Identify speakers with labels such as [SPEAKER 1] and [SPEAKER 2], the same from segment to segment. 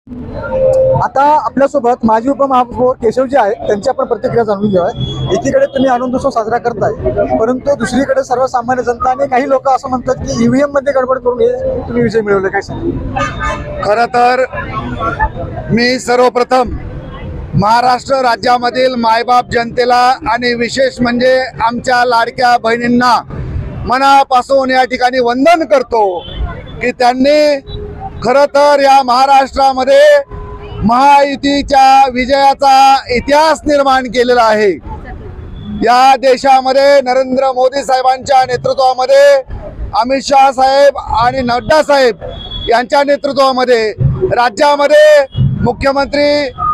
[SPEAKER 1] आता आपल्यासोबत माजी उपमहापौर केशवजी आहेत, त्यांची आपण प्रतिक्रिया जाणून घेऊया। एकीकडे तुम्ही आनंदोत्सव साजरा करताय, परंतु दुसरीकडे सर्वसामान्य जनता आणि काही लोक असं म्हणतात की ईव्हीएम मध्ये गडबड करून हे तुम्ही विजय मिळवले, काय सांगा?
[SPEAKER 2] खरं तर मी सर्वप्रथम महाराष्ट्र राज्यामधील मायबाप जनतेला आणि विशेष म्हणजे आमच्या लाडक्या बहिणींना मनापासून या ठिकाणी वंदन करतो की त्यांनी खरं तर या महाराष्ट्रामध्ये महायुतीच्या विजयाचा इतिहास निर्माण केलेला आहे। या देशामध्ये नरेंद्र मोदी साहेबांच्या नेतृत्वामध्ये, अमित शहा साहेब आणि नड्डा साहेब यांच्या नेतृत्वामध्ये राज्यामध्ये मुख्यमंत्री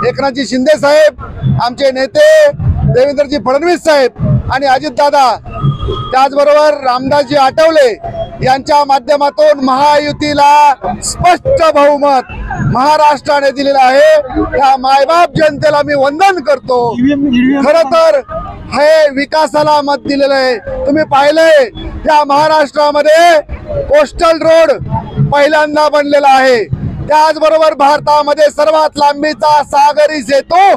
[SPEAKER 2] एकनाथजी शिंदे साहेब, आमचे नेते देवेंद्रजी फडणवीस साहेब आणि अजितदादा, त्याचबरोबर रामदासजी आठवले यांच्या माध्यमातून महायुतीला स्पष्ट बहुमत महाराष्ट्राने दिलेलं आहे। या मायबाप जनतेला मी वंदन करतो। खरं तर हे विकासाला मत दिलेलं आहे। तुम्ही पाहिलंय या महाराष्ट्रामध्ये कोस्टल रोड पहिल्यांदा बनलेला आहे, त्याचबरोबर भारतामध्ये सर्वात लांबीचा सागरी सेतू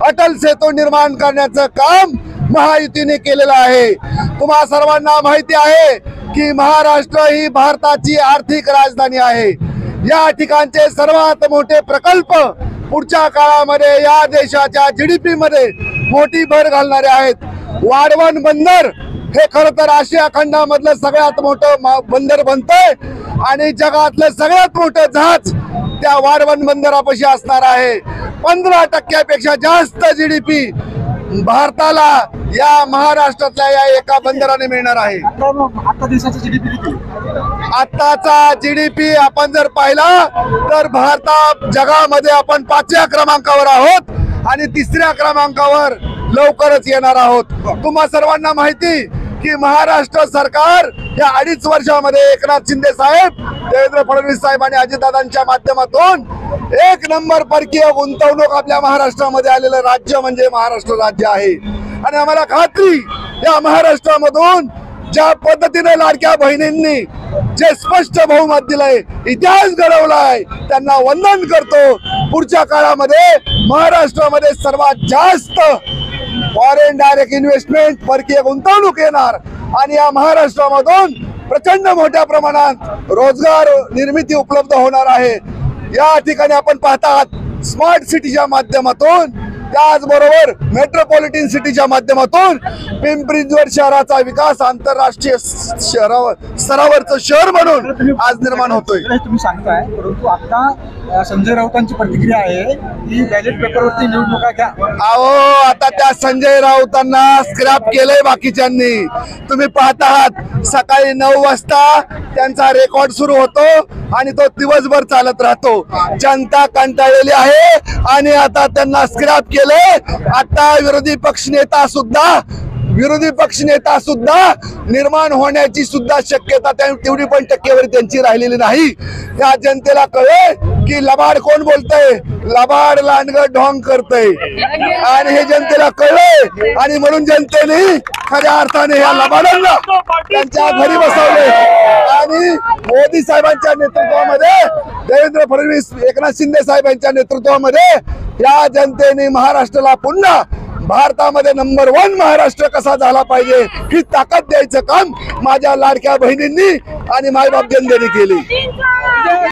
[SPEAKER 2] अटल सेतू निर्माण करण्याचं काम महायुतीने केलेलं आहे। तुम्हा सर्वांना माहिती आहे की महाराष्ट्र ही भारताची आर्थिक राजधानी आहे। या ठिकाणचे सर्वात मोठे प्रकल्प पुढच्या काळामध्ये या देशाच्या जीडीपी मध्ये मोठी भर घालणारे आहेत। वाढवण बंदर हे खरं तर आशिया खंडामधलं सगळ्यात मोठं बंदर बनतंय आणि जगातलं सगळ्यात मोठं जहाज त्या वाढवण बंदरापाशी असणार आहे। 15% जास्त जीडीपी भारताला या महाराष्ट्रातल्या या एका बंदराने मिळणार आहे।
[SPEAKER 1] आता देशाचा जीडीपी किती?
[SPEAKER 2] आताचा जीडीपी आपण जर पाहिला तर जगामध्ये आपण 5व्या क्रमांकावर आहोत आणि 3ऱ्या क्रमांकावर लवकरच येणार आहोत। तुम्हा सर्वांना माहिती की महाराष्ट्र सरकार या 2.5 वर्षामध्ये एकनाथ शिंदे साहेब, देवेंद्र फडणवीस साहेब आणि अजितदादांच्या माध्यमातून 1 नंबर परकीय गुंतवणूक आपल्या महाराष्ट्रामध्ये आलेलं राज्य म्हणजे महाराष्ट्र राज्य आहे। आणि आम्हाला खात्री या महाराष्ट्रामधून ज्या पद्धतीने लाडक्या बहिणींनी जे स्पष्ट बहुमत दिलंय, इतिहास घडवलाय, त्यांना वंदन करतो। पुढच्या काळामध्ये महाराष्ट्रामध्ये सर्वात जास्त फॉरेन डायरेक्ट इन्व्हेस्टमेंट परकीय गुंतवणूक येणार आणि या महाराष्ट्रामधून प्रचंड मोठ्या प्रमाणात रोजगार निर्मिती उपलब्ध होणार आहे। या ठिकाणी आपण पाहतात स्मार्ट सिटीच्या माध्यमातून, त्याचबरोबर मेट्रोपॉलिटन सिटीच्या माध्यमातून पिंपरी-चिंचवड शहराचा विकास आंतरराष्ट्रीय स्तरावरचं शहर म्हणून आज निर्माण होतोय।
[SPEAKER 1] तुम्ही सांगताय, परंतु आता संजय राऊतांची प्रतिक्रिया आहे की बॅलेट पेपरवरती निवडणुका घ्या।
[SPEAKER 2] अहो, आता त्या संजय राऊतांना स्क्रॅप केलंय बाकीच्यांनी। तुम्ही पाहत आहात सकाळी 9 वाजता त्यांचा रेकॉर्ड सुरू होतो आणि तो दिवसभर चालत राहतो। जनता कंटाळलेली आहे आणि आता त्यांना स्क्रॅप केले। आता विरोधी पक्षनेता सुद्धा निर्माण होण्याची सुद्धा शक्यता तेवढी पण टक्केवारी त्यांची राहिलेली नाही। या जनतेला कळे की लबाड कोण बोलतंय, लबाड लांडगं ढोंग करतंय आणि हे जनतेला कळले आणि म्हणून जनतेने खऱ्या अर्थाने या लबाडांना त्यांच्या घरी बसवले आणि मोदी साहेबांच्या नेतृत्वामध्ये, देवेंद्र फडणवीस, एकनाथ शिंदे साहेब यांच्या नेतृत्वामध्ये या जनतेने महाराष्ट्राला पुन्हा भारतामध्ये नंबर 1 महाराष्ट्र कसा झाला पाहिजे ही ताकद द्यायचं काम माझ्या लाडक्या बहिणींनी आणि मायबाप जनतेने केली।